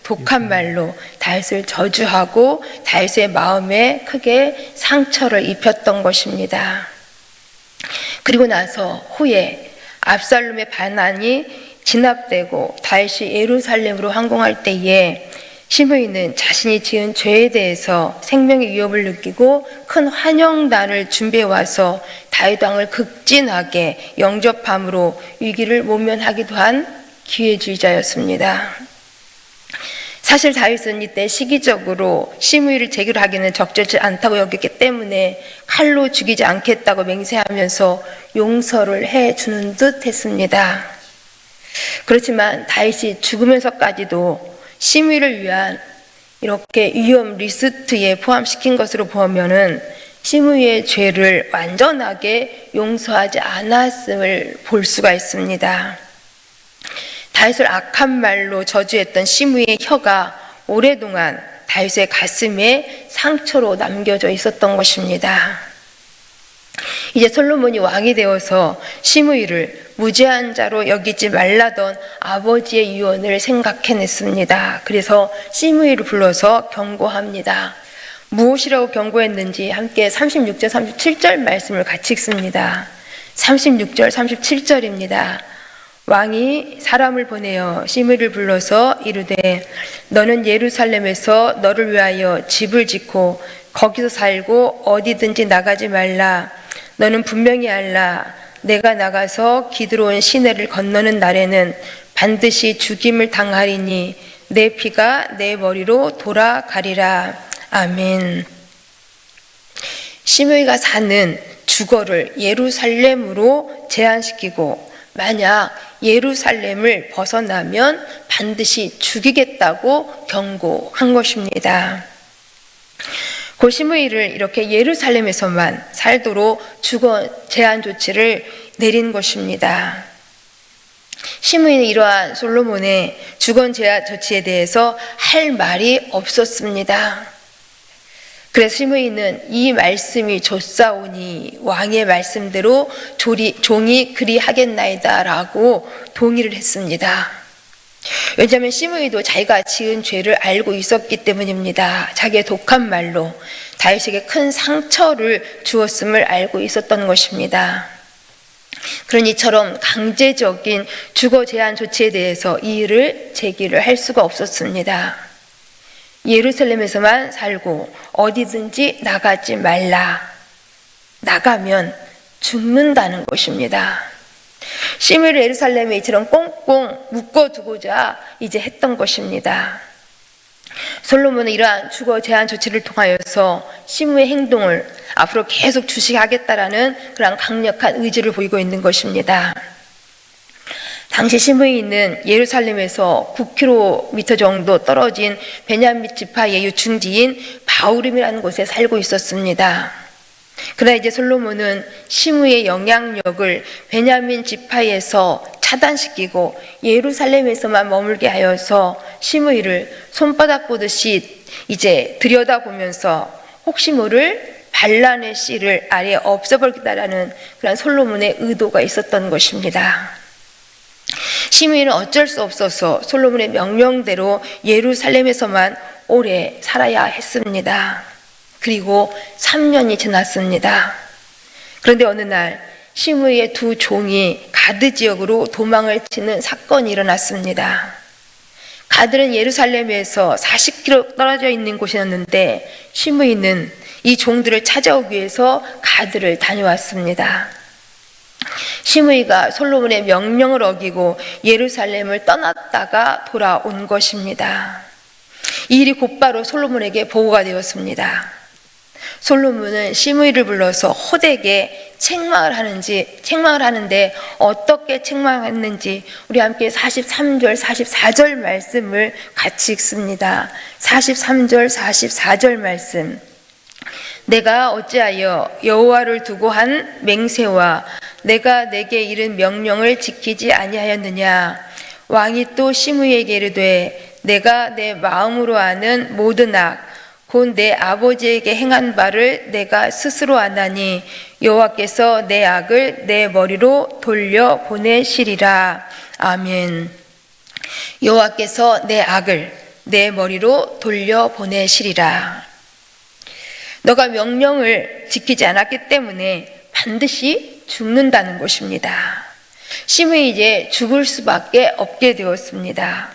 독한 말로 다윗을 저주하고 다윗의 마음에 크게 상처를 입혔던 것입니다. 그리고 나서 후에 압살롬의 반란이 진압되고 다윗이 예루살렘으로 항공할 때에 시므이는 자신이 지은 죄에 대해서 생명의 위협을 느끼고 큰 환영단을 준비해 와서 다윗 왕을 극진하게 영접함으로 위기를 모면하기도 한 기회주의자였습니다. 사실 다윗은 이때 시기적으로 시므이를 제거하기는 적절치 않다고 여겼기 때문에 칼로 죽이지 않겠다고 맹세하면서 용서를 해주는 듯 했습니다. 그렇지만 다윗이 죽으면서까지도 시므이를 위한 이렇게 위험 리스트에 포함시킨 것으로 보면은 시므이의 죄를 완전하게 용서하지 않았음을 볼 수가 있습니다. 다윗을 악한 말로 저주했던 시므이의 혀가 오랫동안 다윗의 가슴에 상처로 남겨져 있었던 것입니다. 이제 솔로몬이 왕이 되어서 시므이를 무죄한 자로 여기지 말라던 아버지의 유언을 생각해냈습니다. 그래서 시므이를 불러서 경고합니다. 무엇이라고 경고했는지 함께 36절 37절 말씀을 같이 읽습니다. 36절 37절입니다. 왕이 사람을 보내어 시므이를 불러서 이르되 너는 예루살렘에서 너를 위하여 집을 짓고 거기서 살고 어디든지 나가지 말라. 너는 분명히 알라. 내가 나가서 기드론 시내를 건너는 날에는 반드시 죽임을 당하리니 내 피가 내 머리로 돌아가리라. 아멘. 시므이가 사는 주거를 예루살렘으로 제한시키고 만약 예루살렘을 벗어나면 반드시 죽이겠다고 경고한 것입니다. 그 시므이를 이렇게 예루살렘에서만 살도록 주거 제한 조치를 내린 것입니다. 시므이는 이러한 솔로몬의 주거 제한 조치에 대해서 할 말이 없었습니다. 그래서 시므이는 이 말씀이 좋사오니 왕의 말씀대로 종이 그리하겠나이다 라고 동의를 했습니다. 왜냐하면 시므이도 자기가 지은 죄를 알고 있었기 때문입니다. 자기의 독한 말로 다윗에게 큰 상처를 주었음을 알고 있었던 것입니다. 그러니 이처럼 강제적인 주거 제한 조치에 대해서 이의를 제기를 할 수가 없었습니다. 예루살렘에서만 살고 어디든지 나가지 말라. 나가면 죽는다는 것입니다. 시므이를 예루살렘에 이처럼 꽁꽁 묶어두고자 이제 했던 것입니다. 솔로몬은 이러한 주거 제한 조치를 통하여서 시므이의 행동을 앞으로 계속 주시하겠다라는 그런 강력한 의지를 보이고 있는 것입니다. 당시 시므이는 예루살렘에서 9km 정도 떨어진 베냐민 지파의 유충지인 바후림이라는 곳에 살고 있었습니다. 그러나 이제 솔로몬은 시므이의 영향력을 베냐민 지파에서 차단시키고 예루살렘에서만 머물게 하여서 시므이를 손바닥 보듯이 이제 들여다보면서 혹시 모를 반란의 씨를 아예 없애버리겠다라는 그런 솔로몬의 의도가 있었던 것입니다. 시므이는 어쩔 수 없어서 솔로몬의 명령대로 예루살렘에서만 오래 살아야 했습니다. 그리고 3년이 지났습니다. 그런데 어느 날 시므이의 두 종이 가드 지역으로 도망을 치는 사건이 일어났습니다. 가드는 예루살렘에서 40km 떨어져 있는 곳이었는데 시므이는 이 종들을 찾아오기 위해서 가드를 다녀왔습니다. 시므이가 솔로몬의 명령을 어기고 예루살렘을 떠났다가 돌아온 것입니다. 이 일이 곧바로 솔로몬에게 보고가 되었습니다. 솔로몬은 시므이를 불러서 호되게 책망을 하는데 어떻게 책망했는지 우리 함께 43절 44절 말씀을 같이 읽습니다. 43절 44절 말씀. 내가 어찌하여 여호와를 두고 한 맹세와 내가 내게 이른 명령을 지키지 아니하였느냐. 왕이 또 시므이에게 이르되 내가 내 마음으로 아는 모든 악 곧 내 아버지에게 행한 바를 내가 스스로 아나니 여호와께서 내 악을 내 머리로 돌려 보내시리라. 아멘. 여호와께서 내 악을 내 머리로 돌려보내시리라. 너가 명령을 지키지 않았기 때문에 반드시 죽는다는 것입니다. 시므이 이제 죽을 수밖에 없게 되었습니다.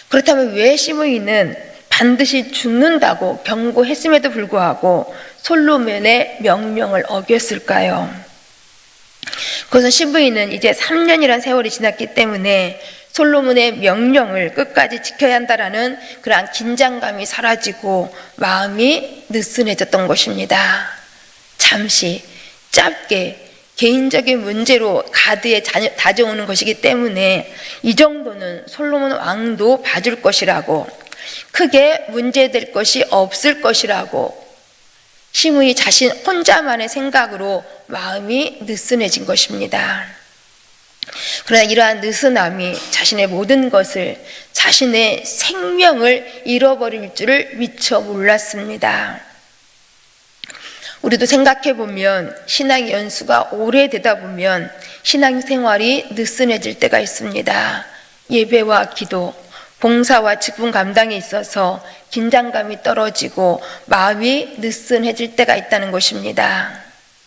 그렇다면 왜 시므이는 반드시 죽는다고 경고했음에도 불구하고 솔로몬의 명령을 어겼을까요? 그것은 시므이는 이제 3년이라는 세월이 지났기 때문에 솔로몬의 명령을 끝까지 지켜야 한다라는 그러한 긴장감이 사라지고 마음이 느슨해졌던 것입니다. 잠시 짧게 개인적인 문제로 가드에 다져오는 것이기 때문에 이 정도는 솔로몬 왕도 봐줄 것이라고, 크게 문제될 것이 없을 것이라고 시므이 자신 혼자만의 생각으로 마음이 느슨해진 것입니다. 그러나 이러한 느슨함이 자신의 모든 것을, 자신의 생명을 잃어버릴 줄을 미처 몰랐습니다. 우리도 생각해 보면 신앙의 연수가 오래되다 보면 신앙생활이 느슨해질 때가 있습니다. 예배와 기도, 봉사와 직분 감당에 있어서 긴장감이 떨어지고 마음이 느슨해질 때가 있다는 것입니다.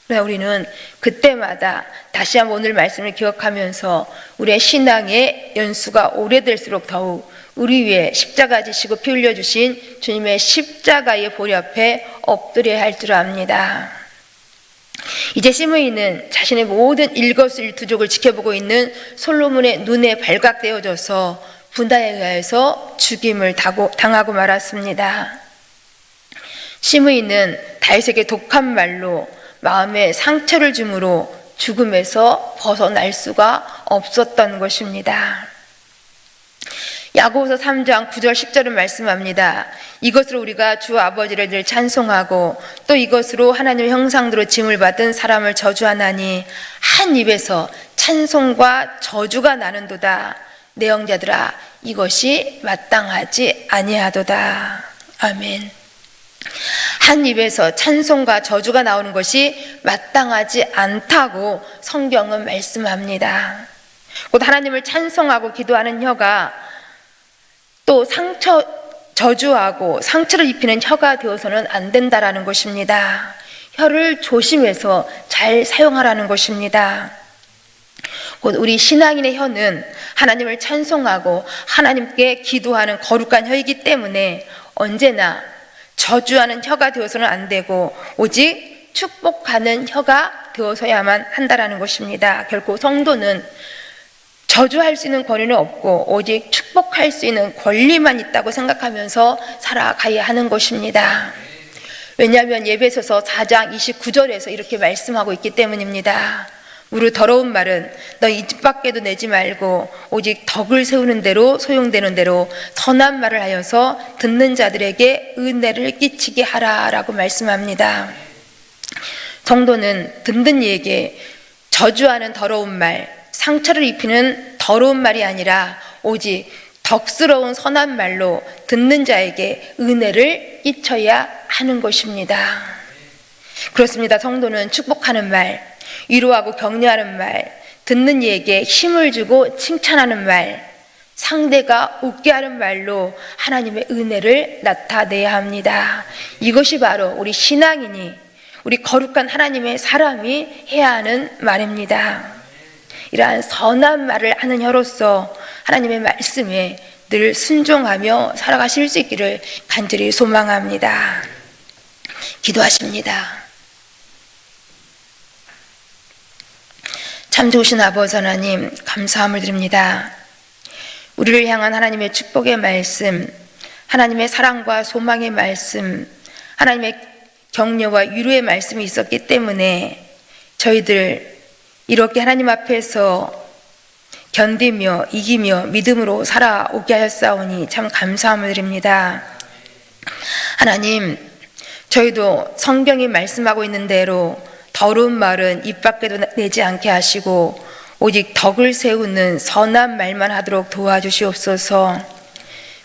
그러나 우리는 그때마다 다시 한번 오늘 말씀을 기억하면서 우리의 신앙의 연수가 오래될수록 더욱 우리 위에 십자가 지시고 피 흘려주신 주님의 십자가의 보리 앞에 엎드려야 할 줄 압니다. 이제 시므이는 자신의 모든 일거수일투족을 지켜보고 있는 솔로몬의 눈에 발각되어져서 분다에 의해서 죽임을 당하고 말았습니다. 시므이는 다윗에게 독한 말로 마음에 상처를 주므로 죽음에서 벗어날 수가 없었던 것입니다. 야고보서 3장 9절 10절은 말씀합니다. 이것으로 우리가 주 아버지를 늘 찬송하고 또 이것으로 하나님의 형상대로 짐을 받은 사람을 저주하나니 한 입에서 찬송과 저주가 나는도다. 내 형제들아, 이것이 마땅하지 아니하도다. 아멘. 한 입에서 찬송과 저주가 나오는 것이 마땅하지 않다고 성경은 말씀합니다. 곧 하나님을 찬송하고 기도하는 혀가 또 저주하고 상처를 입히는 혀가 되어서는 안 된다라는 것입니다. 혀를 조심해서 잘 사용하라는 것입니다. 곧 우리 신앙인의 혀는 하나님을 찬송하고 하나님께 기도하는 거룩한 혀이기 때문에 언제나 저주하는 혀가 되어서는 안 되고 오직 축복하는 혀가 되어서야만 한다라는 것입니다. 결코 성도는 저주할 수 있는 권위는 없고 오직 축복할 수 있는 권리만 있다고 생각하면서 살아가야 하는 것입니다. 왜냐하면 예배소서 4장 29절에서 이렇게 말씀하고 있기 때문입니다. 무릇 더러운 말은 너 이 집 밖에도 내지 말고 오직 덕을 세우는 대로 소용되는 대로 선한 말을 하여서 듣는 자들에게 은혜를 끼치게 하라 라고 말씀합니다. 성도는 듣는 이에게 저주하는 더러운 말, 상처를 입히는 더러운 말이 아니라 오직 덕스러운 선한 말로 듣는 자에게 은혜를 끼쳐야 하는 것입니다. 그렇습니다. 성도는 축복하는 말, 위로하고 격려하는 말, 듣는 이에게 힘을 주고 칭찬하는 말, 상대가 웃게 하는 말로 하나님의 은혜를 나타내야 합니다. 이것이 바로 우리 신앙인이, 우리 거룩한 하나님의 사람이 해야 하는 말입니다. 이러한 선한 말을 하는 혀로서 하나님의 말씀에 늘 순종하며 살아가실 수 있기를 간절히 소망합니다. 기도하십니다. 참 좋으신 아버지 하나님, 감사함을 드립니다. 우리를 향한 하나님의 축복의 말씀, 하나님의 사랑과 소망의 말씀, 하나님의 격려와 위로의 말씀이 있었기 때문에 저희들 이렇게 하나님 앞에서 견디며 이기며 믿음으로 살아오게 하였사오니 참 감사함을 드립니다. 하나님, 저희도 성경이 말씀하고 있는 대로 더러운 말은 입 밖에도 내지 않게 하시고 오직 덕을 세우는 선한 말만 하도록 도와주시옵소서.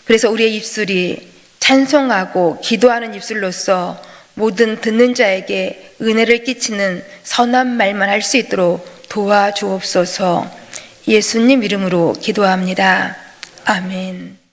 그래서 우리의 입술이 찬송하고 기도하는 입술로서 모든 듣는 자에게 은혜를 끼치는 선한 말만 할 수 있도록 도와주옵소서. 예수님 이름으로 기도합니다. 아멘.